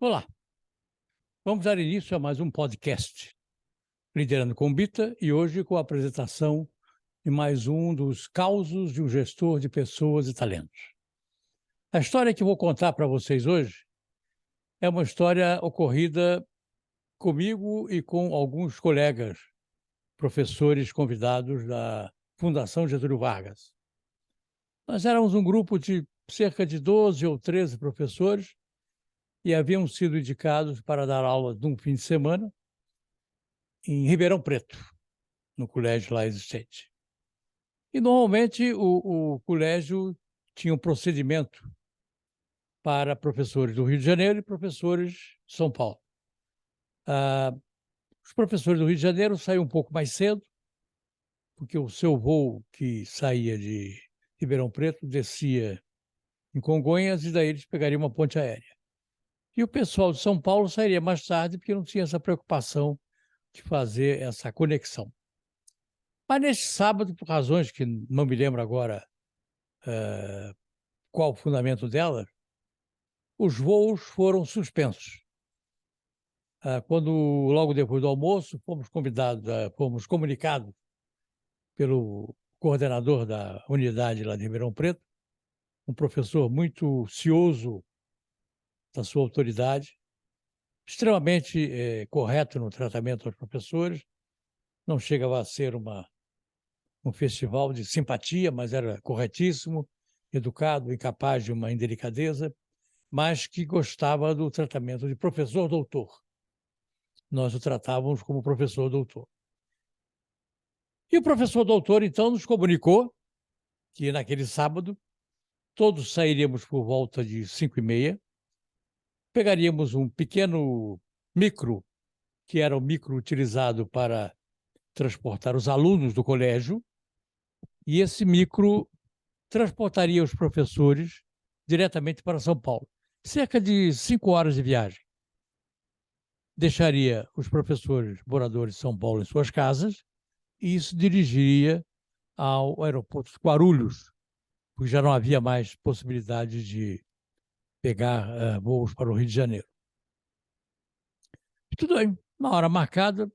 Olá, vamos dar início a mais um podcast, Liderando com Bita, e hoje com a apresentação de mais um dos causos de um gestor de pessoas e talentos. A história que vou contar para vocês hoje é uma história ocorrida comigo e com alguns colegas, professores convidados da Fundação Getúlio Vargas. Nós éramos um grupo de cerca de 12 ou 13 professores e haviam sido indicados para dar aula num fim de semana em Ribeirão Preto, no colégio lá existente. E, normalmente, o colégio tinha um procedimento para professores do Rio de Janeiro e professores de São Paulo. Os professores do Rio de Janeiro saíam um pouco mais cedo, porque o seu voo, que saía de Ribeirão Preto, descia em Congonhas e daí eles pegariam uma ponte aérea. E o pessoal de São Paulo sairia mais tarde, porque não tinha essa preocupação de fazer essa conexão. Mas nesse sábado, por razões que não me lembro agora qual o fundamento dela, os voos foram suspensos. Quando, logo depois do almoço, fomos comunicados pelo coordenador da unidade lá de Ribeirão Preto, um professor muito cioso da sua autoridade, extremamente correto no tratamento aos professores, não chegava a ser um festival de simpatia, mas era corretíssimo, educado, incapaz de uma indelicadeza, mas que gostava do tratamento de professor doutor. Nós o tratávamos como professor doutor. E o professor doutor, então, nos comunicou que naquele sábado todos sairíamos por volta de 5h30, pegaríamos um pequeno micro, que era o micro utilizado para transportar os alunos do colégio, e esse micro transportaria os professores diretamente para São Paulo. Cerca de 5 horas de viagem. Deixaria os professores moradores de São Paulo em suas casas e se dirigiria ao aeroporto de Guarulhos, porque já não havia mais possibilidade de pegar voos para o Rio de Janeiro. E tudo bem, na hora marcada,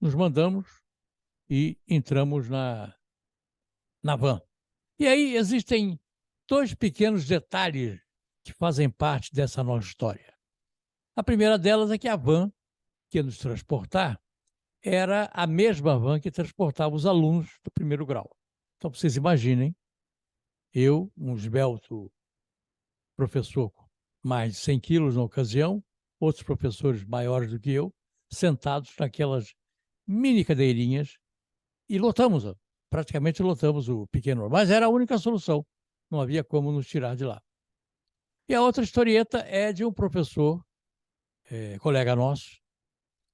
nos mandamos e entramos na van. E aí existem dois pequenos detalhes que fazem parte dessa nossa história. A primeira delas é que a van que ia nos transportar era a mesma van que transportava os alunos do primeiro grau. Então, vocês imaginem, eu, um esbelto professor com mais de 100 quilos na ocasião, outros professores maiores do que eu, sentados naquelas mini cadeirinhas e praticamente lotamos o pequeno, mas era a única solução, não havia como nos tirar de lá. E a outra historieta é de um professor, colega nosso.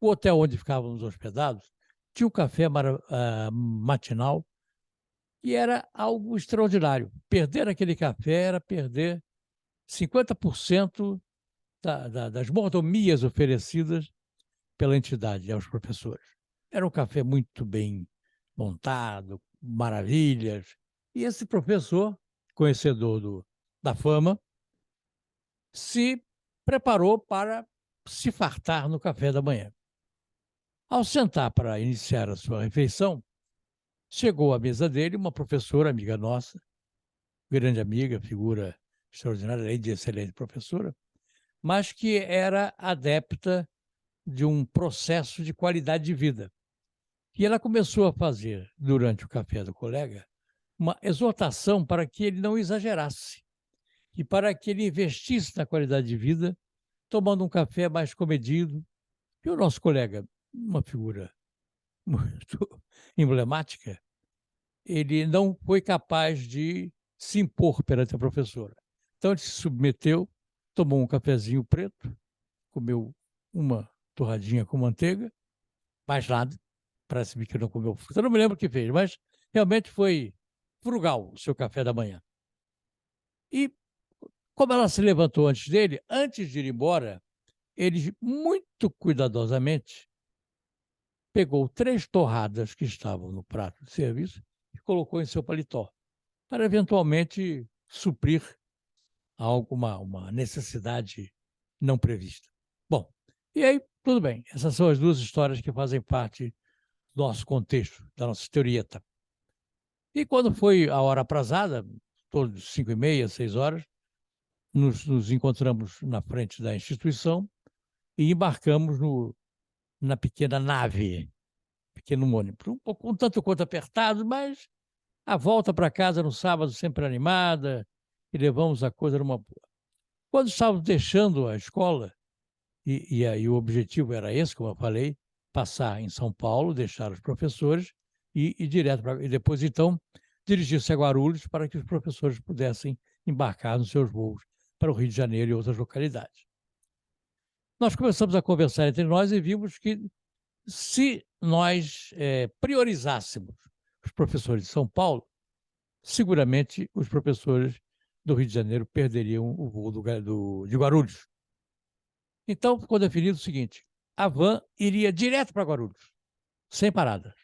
O hotel onde ficávamos hospedados tinha um café matinal e era algo extraordinário. Perder aquele café era perder 50% das mordomias oferecidas pela entidade aos professores. Era um café muito bem montado, maravilhas. E esse professor, conhecedor da fama, se preparou para se fartar no café da manhã. Ao sentar para iniciar a sua refeição, chegou à mesa dele uma professora, amiga nossa, grande amiga, figura extraordinária, além de excelente professora, mas que era adepta de um processo de qualidade de vida. E ela começou a fazer, durante o café do colega, uma exortação para que ele não exagerasse e para que ele investisse na qualidade de vida, tomando um café mais comedido. E o nosso colega, uma figura muito emblemática, ele não foi capaz de se impor perante a professora. Então ele se submeteu, tomou um cafezinho preto, comeu uma torradinha com manteiga, mais nada, parece-me que não comeu fruta, eu não me lembro o que fez, mas realmente foi frugal o seu café da manhã. E como ela se levantou antes dele, antes de ir embora, ele muito cuidadosamente pegou 3 torradas que estavam no prato de serviço e colocou em seu paletó, para eventualmente suprir uma necessidade não prevista. Bom, e aí, tudo bem. Essas são as duas histórias que fazem parte do nosso contexto, da nossa historieta. E quando foi a hora aprazada, todos 5h30, 6 horas, nos encontramos na frente da instituição e embarcamos na pequena nave, pequeno ônibus. Um pouco, um tanto quanto apertado, mas a volta para casa no sábado sempre animada e levamos a coisa numa boa. Quando estávamos deixando a escola, e aí o objetivo era esse, como eu falei, passar em São Paulo, deixar os professores e ir direto para... E depois, então, dirigir-se a Guarulhos para que os professores pudessem embarcar nos seus voos para o Rio de Janeiro e outras localidades. Nós começamos a conversar entre nós e vimos que se nós priorizássemos os professores de São Paulo, seguramente os professores do Rio de Janeiro perderiam o voo de Guarulhos. Então ficou definido o seguinte: a van iria direto para Guarulhos, sem paradas.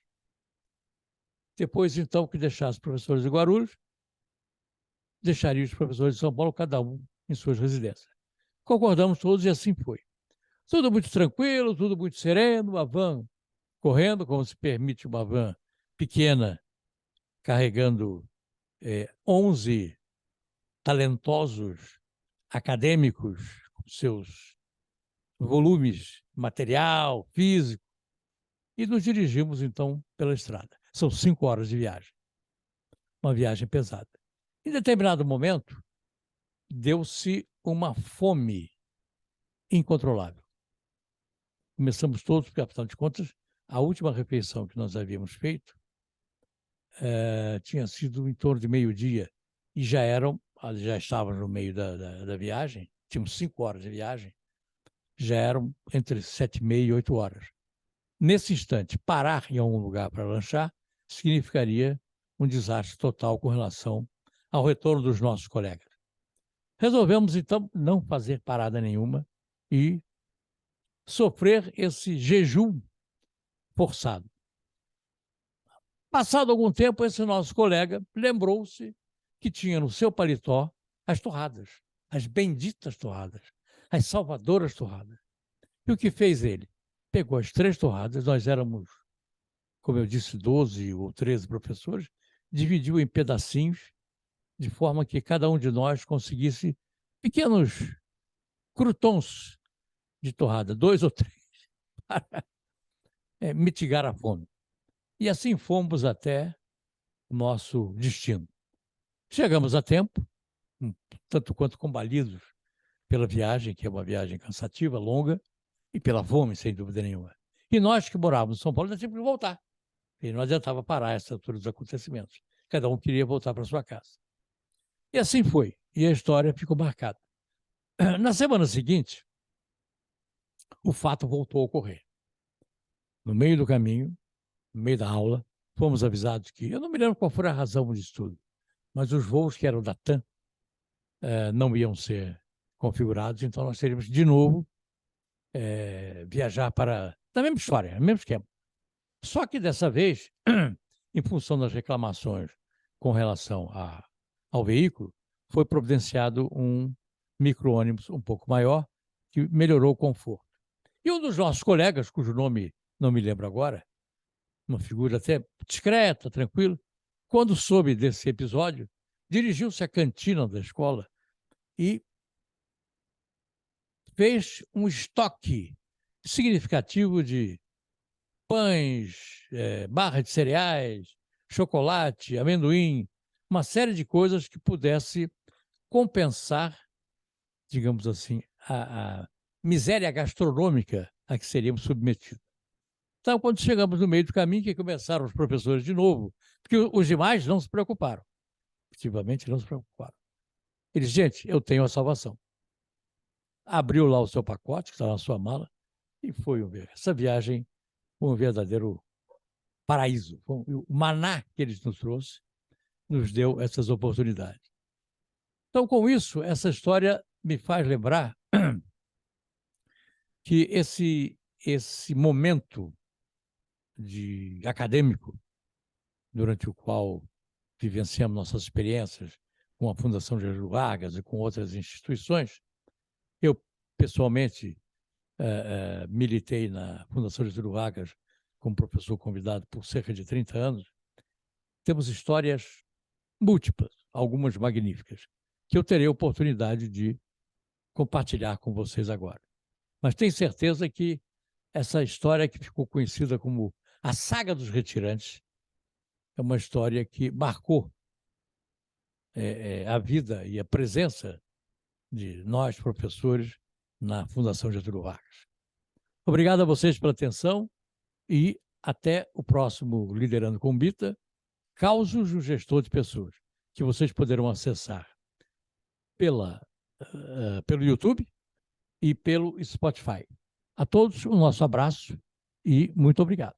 Depois, então, que deixasse os professores de Guarulhos, deixaria os professores de São Paulo, cada um em suas residências. Concordamos todos e assim foi. Tudo muito tranquilo, tudo muito sereno, a van correndo, como se permite uma van pequena, carregando 11 talentosos acadêmicos, com seus volumes material, físico, e nos dirigimos, então, pela estrada. São 5 horas de viagem, uma viagem pesada. Em determinado momento, deu-se uma fome incontrolável. Começamos todos, porque, afinal de contas, a última refeição que nós havíamos feito tinha sido em torno de meio-dia, e já estávamos no meio da viagem, tínhamos 5 horas de viagem, já eram entre 7h30 e 8 horas. Nesse instante, parar em algum lugar para lanchar significaria um desastre total com relação ao retorno dos nossos colegas. Resolvemos, então, não fazer parada nenhuma e sofrer esse jejum forçado. Passado algum tempo, esse nosso colega lembrou-se que tinha no seu paletó as torradas, as benditas torradas, as salvadoras torradas. E o que fez ele? Pegou as 3 torradas, nós éramos, como eu disse, 12 ou 13 professores, dividiu em pedacinhos, de forma que cada um de nós conseguisse pequenos croutons de torrada, 2 ou 3, para mitigar a fome. E assim fomos até o nosso destino. Chegamos a tempo, tanto quanto combalidos pela viagem, que é uma viagem cansativa, longa, e pela fome, sem dúvida nenhuma. E nós que morávamos em São Paulo, nós tínhamos que voltar. E não adiantava parar essa altura dos acontecimentos. Cada um queria voltar para sua casa. E assim foi. E a história ficou marcada. Na semana seguinte, o fato voltou a ocorrer. No meio do caminho, no meio da aula, fomos avisados que, eu não me lembro qual foi a razão disso tudo, mas os voos que eram da TAM não iam ser configurados, então nós teríamos de novo viajar para... Da mesma história, mesmo esquema. Só que dessa vez, em função das reclamações com relação ao veículo, foi providenciado um micro-ônibus um pouco maior, que melhorou o conforto. E um dos nossos colegas, cujo nome não me lembro agora, uma figura até discreta, tranquila, quando soube desse episódio, dirigiu-se à cantina da escola e fez um estoque significativo de pães, barra de cereais, chocolate, amendoim, uma série de coisas que pudesse compensar, digamos assim, a miséria gastronômica a que seríamos submetidos. Então, quando chegamos no meio do caminho, que começaram os professores de novo, porque os demais não se preocuparam, efetivamente não se preocuparam. Eles, gente, eu tenho a salvação. Abriu lá o seu pacote, que está na sua mala, e foi essa viagem foi um verdadeiro paraíso. O maná que eles nos trouxe nos deu essas oportunidades. Então, com isso, essa história me faz lembrar que esse momento acadêmico, durante o qual vivenciamos nossas experiências com a Fundação Getúlio Vargas e com outras instituições, eu, pessoalmente, militei na Fundação Getúlio Vargas como professor convidado por cerca de 30 anos, temos histórias múltiplas, algumas magníficas, que eu terei a oportunidade de compartilhar com vocês agora. Mas tenho certeza que essa história que ficou conhecida como a Saga dos Retirantes é uma história que marcou a vida e a presença de nós, professores, na Fundação Getúlio Vargas. Obrigado a vocês pela atenção e até o próximo Liderando com Bita, Causos do Gestor de Pessoas, que vocês poderão acessar pelo YouTube e pelo Spotify. A todos, um nosso abraço e muito obrigado.